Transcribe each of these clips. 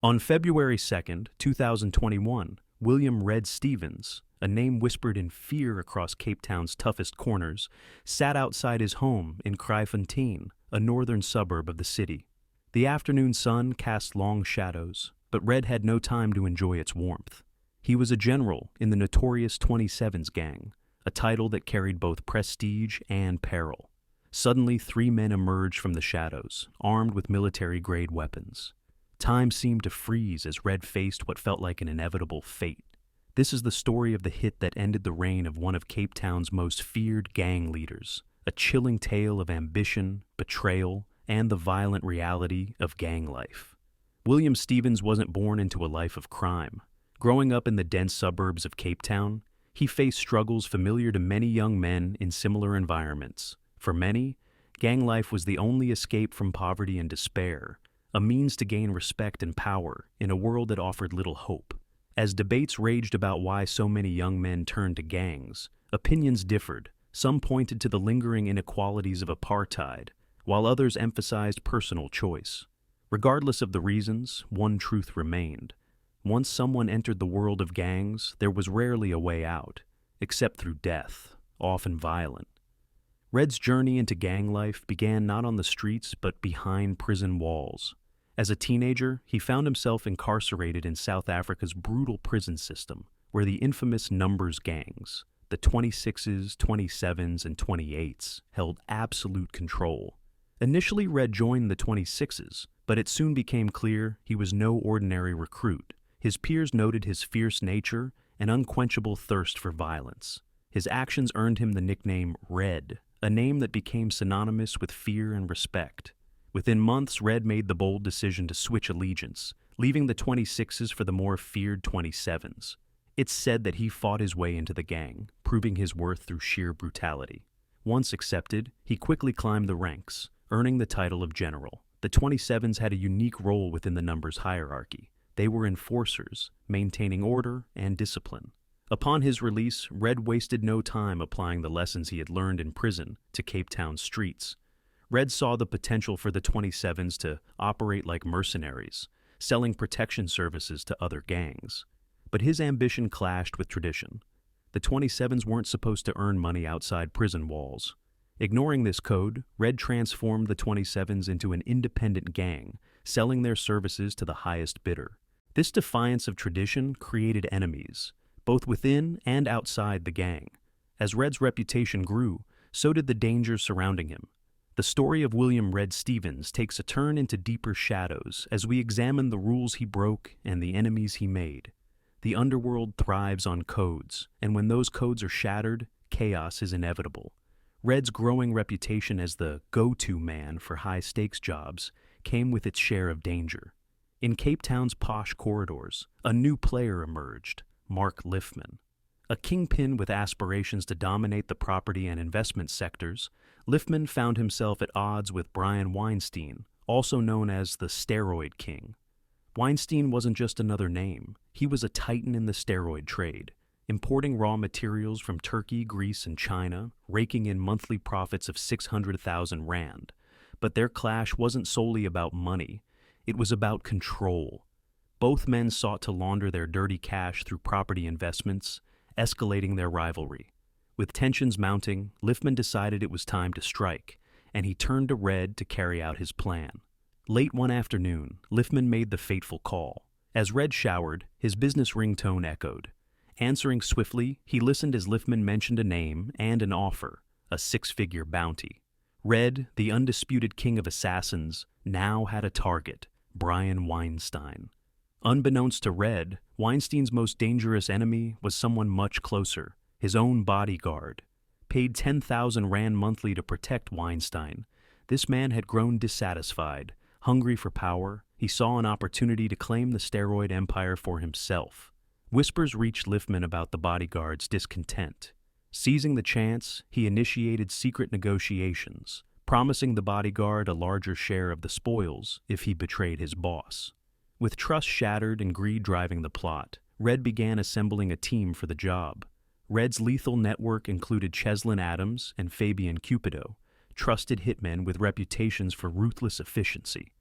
On February 2nd, 2021, William "Red" Stevens, a name whispered in fear across Cape Town's toughest corners, sat outside his home in Kraaifontein, a northern suburb of the city. The afternoon sun cast long shadows, but Red had no time to enjoy its warmth. He was a general in the Notorious 27's gang, a title that carried both prestige and peril. Suddenly, three men emerged from the shadows, armed with military-grade weapons. Time seemed to freeze as Red faced what felt like an inevitable fate. This is the story of the hit that ended the reign of one of Cape Town's most feared gang leaders, a chilling tale of ambition, betrayal, and the violent reality of gang life. William Stevens wasn't born into a life of crime. Growing up in the dense suburbs of Cape Town, he faced struggles familiar to many young men in similar environments. For many, gang life was the only escape from poverty and despair, a means to gain respect and power in a world that offered little hope. As debates raged about why so many young men turned to gangs, opinions differed. Some pointed to the lingering inequalities of apartheid, while others emphasized personal choice. Regardless of the reasons, one truth remained. Once someone entered the world of gangs, there was rarely a way out, except through death, often violent. Red's journey into gang life began not on the streets but behind prison walls. As a teenager, he found himself incarcerated in South Africa's brutal prison system, where the infamous numbers gangs, the 26s, 27s, and 28s, held absolute control. Initially, Red joined the 26s, but it soon became clear he was no ordinary recruit. His peers noted his fierce nature and unquenchable thirst for violence. His actions earned him the nickname Red, a name that became synonymous with fear and respect. Within months, Red made the bold decision to switch allegiance, leaving the 26s for the more feared 27s. It's said that he fought his way into the gang, proving his worth through sheer brutality. Once accepted, he quickly climbed the ranks, earning the title of general. The 27s had a unique role within the numbers hierarchy. They were enforcers, maintaining order and discipline. Upon his release, Red wasted no time applying the lessons he had learned in prison to Cape Town's streets. Red saw the potential for the 27s to operate like mercenaries, selling protection services to other gangs. But his ambition clashed with tradition. The 27s weren't supposed to earn money outside prison walls. Ignoring this code, Red transformed the 27s into an independent gang, selling their services to the highest bidder. This defiance of tradition created enemies, both within and outside the gang. As Red's reputation grew, so did the dangers surrounding him. The story of William "Red" Stevens takes a turn into deeper shadows as we examine the rules he broke and the enemies he made. The underworld thrives on codes, and when those codes are shattered, chaos is inevitable. Red's growing reputation as the go-to man for high-stakes jobs came with its share of danger. In Cape Town's posh corridors, a new player emerged, Mark Liman. A kingpin with aspirations to dominate the property and investment sectors, Liman found himself at odds with Brian Weinstein, also known as the Steroid King. Weinstein wasn't just another name. He was a titan in the steroid trade, importing raw materials from Turkey, Greece, and China, raking in monthly profits of 600,000 rand. But their clash wasn't solely about money. It was about control. Both men sought to launder their dirty cash through property investments, escalating their rivalry. With tensions mounting, Liman decided it was time to strike, and he turned to Red to carry out his plan. Late one afternoon, Liman made the fateful call. As Red showered, his business ringtone echoed. Answering swiftly, he listened as Liman mentioned a name and an offer, a six-figure bounty. Red, the undisputed king of assassins, now had a target, Brian Weinstein. Unbeknownst to Red, Weinstein's most dangerous enemy was someone much closer, his own bodyguard. Paid 10,000 rand monthly to protect Weinstein, this man had grown dissatisfied. Hungry for power, he saw an opportunity to claim the steroid empire for himself. Whispers reached Liman about the bodyguard's discontent. Seizing the chance, he initiated secret negotiations, promising the bodyguard a larger share of the spoils if he betrayed his boss. With trust shattered and greed driving the plot, Red began assembling a team for the job. Red's lethal network included Cheslin Adams and Fabian Cupido, trusted hitmen with reputations for ruthless efficiency.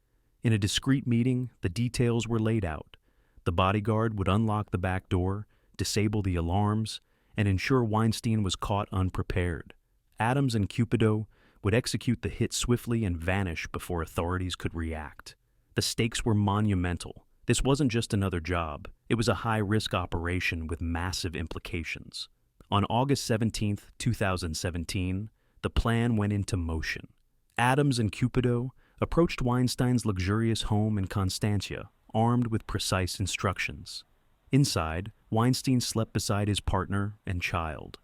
In a discreet meeting, the details were laid out. The bodyguard would unlock the back door, disable the alarms, and ensure Weinstein was caught unprepared. Adams and Cupido would execute the hit swiftly and vanish before authorities could react. The stakes were monumental. This wasn't just another job. It was a high-risk operation with massive implications. On August 17, 2017, the plan went into motion. Adams and Cupido approached Weinstein's luxurious home in Constantia, armed with precise instructions. Inside, Weinstein slept beside his partner and child.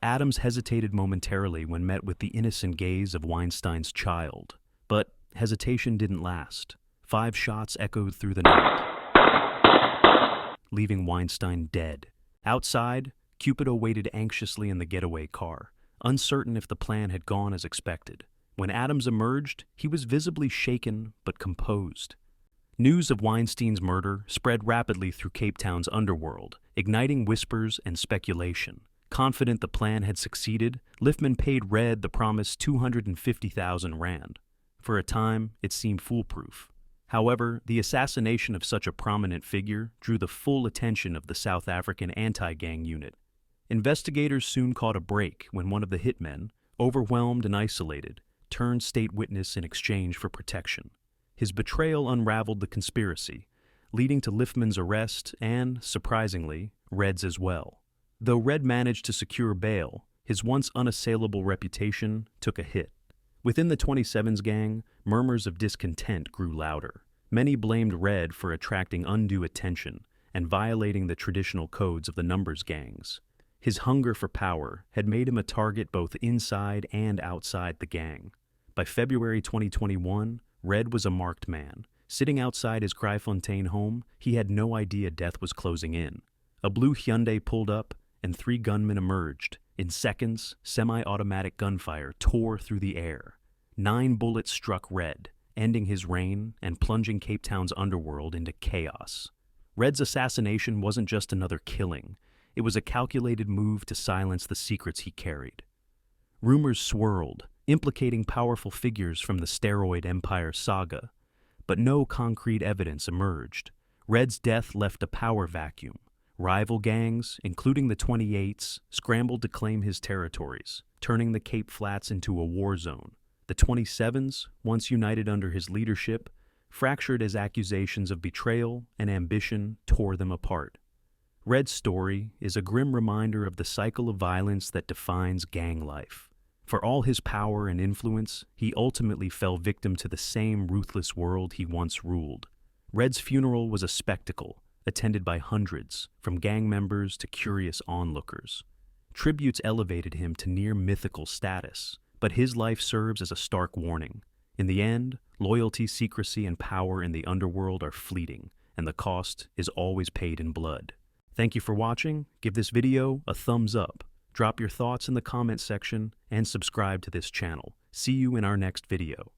Adams hesitated momentarily when met with the innocent gaze of Weinstein's child. But hesitation didn't last. 5 shots echoed through the night, leaving Weinstein dead. Outside, Cupido waited anxiously in the getaway car, uncertain if the plan had gone as expected. When Adams emerged, he was visibly shaken but composed. News of Weinstein's murder spread rapidly through Cape Town's underworld, igniting whispers and speculation. Confident the plan had succeeded, Liman paid Red the promised 250,000 rand. For a time, it seemed foolproof. However, the assassination of such a prominent figure drew the full attention of the South African anti-gang unit. Investigators soon caught a break when one of the hitmen, overwhelmed and isolated, turned state witness in exchange for protection. His betrayal unraveled the conspiracy, leading to Liman's arrest and, surprisingly, Red's as well. Though Red managed to secure bail, his once unassailable reputation took a hit. Within the 27's gang, murmurs of discontent grew louder. Many blamed Red for attracting undue attention and violating the traditional codes of the numbers gangs. His hunger for power had made him a target both inside and outside the gang. By February 2021, Red was a marked man. Sitting outside his Kraaifontein home, he had no idea death was closing in. A blue Hyundai pulled up, and 3 gunmen emerged. In seconds, semi-automatic gunfire tore through the air. 9 bullets struck Red, ending his reign and plunging Cape Town's underworld into chaos. Red's assassination wasn't just another killing. It was a calculated move to silence the secrets he carried. Rumors swirled, implicating powerful figures from the steroid empire saga, but no concrete evidence emerged. Red's death left a power vacuum. Rival gangs, including the 28s, scrambled to claim his territories, turning the Cape Flats into a war zone. The 27s, once united under his leadership, fractured as accusations of betrayal and ambition tore them apart. Red's story is a grim reminder of the cycle of violence that defines gang life. For all his power and influence, he ultimately fell victim to the same ruthless world he once ruled. Red's funeral was a spectacle, attended by hundreds, from gang members to curious onlookers. Tributes elevated him to near mythical status, but his life serves as a stark warning. In the end, loyalty, secrecy, and power in the underworld are fleeting, and the cost is always paid in blood. Thank you for watching. Give this video a thumbs up. Drop your thoughts in the comment section and subscribe to this channel. See you in our next video.